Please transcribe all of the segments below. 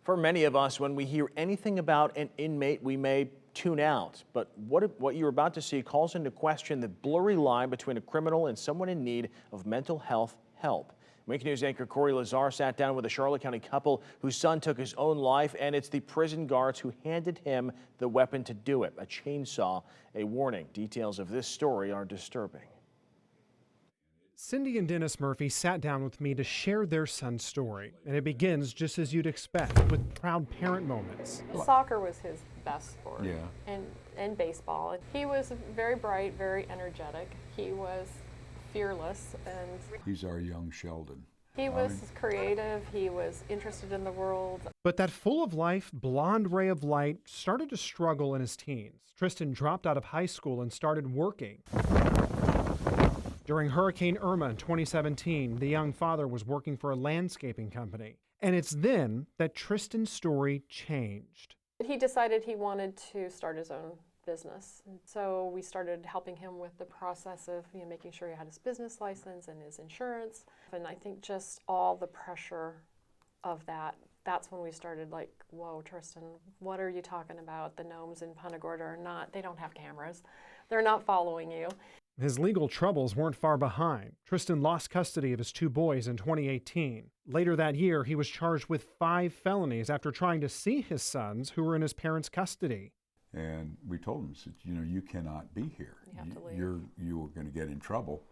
For many of us, when we hear anything about an inmate, we may tune out. But what you're about to see calls into question the blurry line between a criminal and someone in need of mental health help. Weekend News anchor Corey Lazar sat down with a Charlotte County couple whose son took his own life, and it's the prison guards who handed him the weapon to do it, a chainsaw. A warning, details of this story are disturbing. Cindy and Dennis Murphy sat down with me to share their son's story, and it begins just as you'd expect, with proud parent moments. Soccer was his best sport, Yeah. and baseball. He was very bright, very energetic. He was fearless, and He's our young Sheldon. he was creative. He was interested in the world. But that full of life, blonde ray of light started to struggle in his teens. Tristan dropped out of high school and started working. During Hurricane Irma in 2017, the young father was working for a landscaping company. And it's then that Tristan's story changed. He decided he wanted to start his own business. So we started helping him with the process of making sure he had his business license and his insurance. And I think just all the pressure of that's when we started like, whoa, Tristan, what are you talking about? The gnomes in Punta Gorda are not, they don't have cameras. They're not following you. His legal troubles weren't far behind. Tristan lost custody of his two boys in 2018. Later that year, he was charged with 5 felonies after trying to see his sons who were in his parents' custody. And we told him, said, you cannot be here. You have to leave. You're going to get in trouble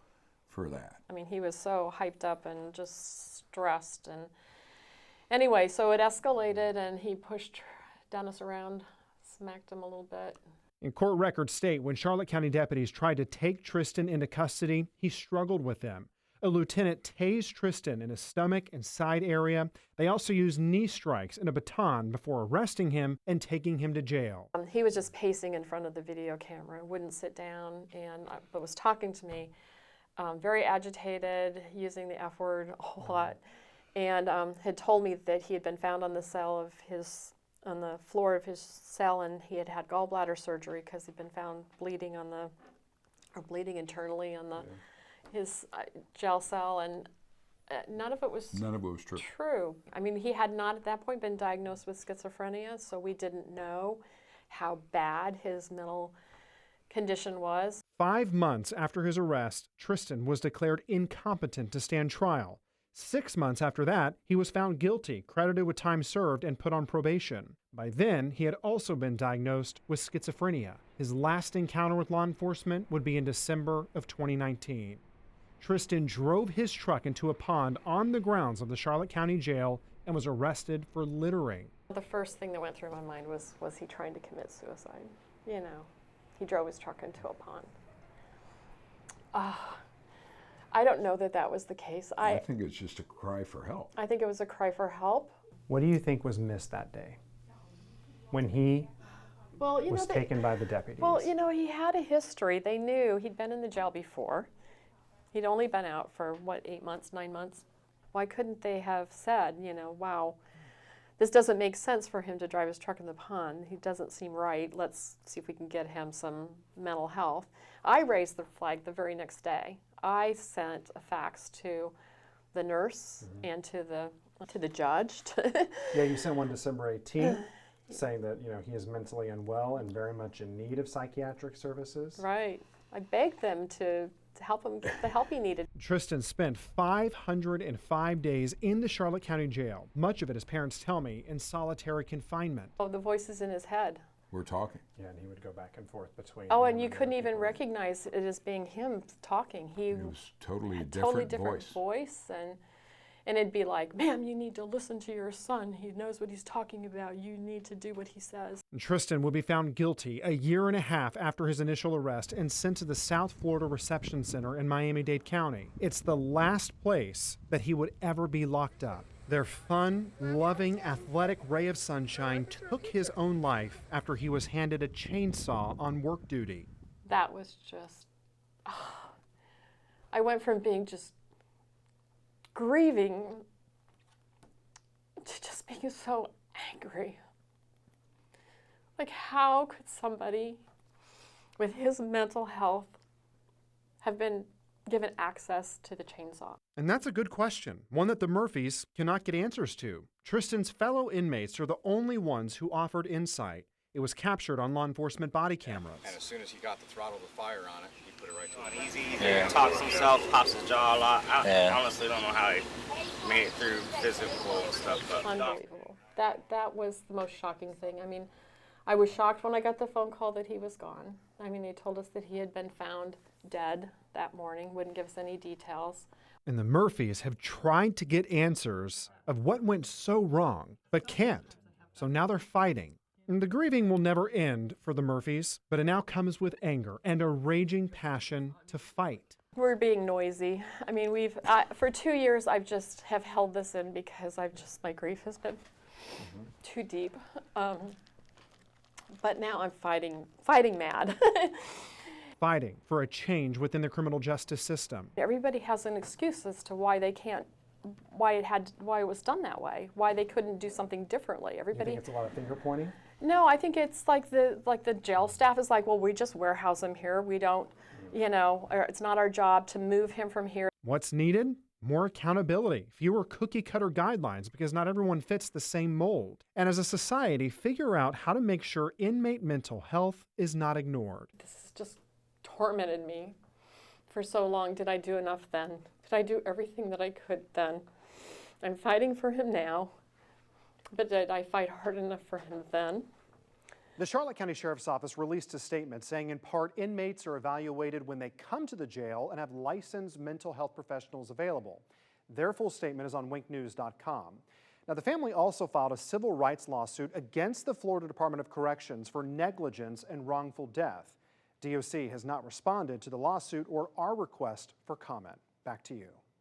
for that. I mean, he was so hyped up and just stressed. And anyway, so it escalated, and he pushed Dennis around, smacked him a little bit. In court records state when Charlotte County deputies tried to take Tristan into custody, he struggled with them. A lieutenant tased Tristan in his stomach and side area. They also used knee strikes and a baton before arresting him and taking him to jail. He was just pacing in front of the video camera, wouldn't sit down, but was talking to me, very agitated, using the F word a whole lot, and had told me that he had been found on the floor of his cell, and he had had gallbladder surgery because he'd been found bleeding internally on his jail cell, and none of it was true. I mean, he had not at that point been diagnosed with schizophrenia, so we didn't know how bad his mental condition was. 5 months after his arrest, Tristan was declared incompetent to stand trial. 6 months after that, he was found guilty, credited with time served, and put on probation. By then, he had also been diagnosed with schizophrenia. His last encounter with law enforcement would be in December of 2019. Tristan drove his truck into a pond on the grounds of the Charlotte County Jail and was arrested for littering. The first thing that went through my mind was he trying to commit suicide? He drove his truck into a pond. I don't know that was the case. I think it's just a cry for help. I think it was a cry for help. What do you think was missed that day when he was taken by the deputies? Well, he had a history. They knew he'd been in the jail before. He'd only been out for, 8 months, 9 months? Why couldn't they have said, wow, this doesn't make sense for him to drive his truck in the pond. He doesn't seem right. Let's see if we can get him some mental health. I raised the flag the very next day. I sent a fax to the nurse and to the judge. Yeah, you sent one December 18th saying that he is mentally unwell and very much in need of psychiatric services. Right. I begged them to help him get the help he needed. Tristan spent 505 days in the Charlotte County Jail, much of it, as parents tell me, in solitary confinement. Oh, the voices in his head. We're talking. Yeah, and he would go back and forth between. Oh, and you couldn't even recognize it as being him talking. It was totally a different voice, and it'd be like, ma'am, you need to listen to your son. He knows what he's talking about. You need to do what he says. And Tristan would be found guilty a year and a half after his initial arrest and sent to the South Florida Reception Center in Miami-Dade County. It's the last place that he would ever be locked up. Their fun, loving, athletic ray of sunshine took his own life after he was handed a chainsaw on work duty. That was just, I went from being just grieving to just being so angry. Like, how could somebody with his mental health have been given access to the chainsaw? And that's a good question, one that the Murphys cannot get answers to. Tristan's fellow inmates are the only ones who offered insight. It was captured on law enforcement body cameras. And as soon as he got the throttle to fire on it, he put it right to him. He talks himself, pops his jaw a lot. I honestly don't know how he made it through physical and stuff. But Unbelievable. That was the most shocking thing. I mean, I was shocked when I got the phone call that he was gone. I mean, they told us that he had been found dead that morning, wouldn't give us any details. And the Murphys have tried to get answers of what went so wrong, but can't. So now they're fighting. And the grieving will never end for the Murphys, but it now comes with anger and a raging passion to fight. We're being noisy. I mean, for 2 years, I've just have held this in because my grief has been too deep. But now I'm fighting mad. Fighting for a change within the criminal justice system. Everybody has an excuse as to why they can't, why it was done that way, why they couldn't do something differently. Everybody. You think it's a lot of finger pointing? No, I think it's like the jail staff is like, well, we just warehouse him here. We don't, or it's not our job to move him from here. What's needed? More accountability, fewer cookie-cutter guidelines because not everyone fits the same mold. And as a society, figure out how to make sure inmate mental health is not ignored. This has just tormented me for so long. Did I do enough then? Did I do everything that I could then? I'm fighting for him now, but did I fight hard enough for him then? The Charlotte County Sheriff's Office released a statement saying in part inmates are evaluated when they come to the jail and have licensed mental health professionals available. Their full statement is on winknews.com. Now, the family also filed a civil rights lawsuit against the Florida Department of Corrections for negligence and wrongful death. DOC has not responded to the lawsuit or our request for comment. Back to you.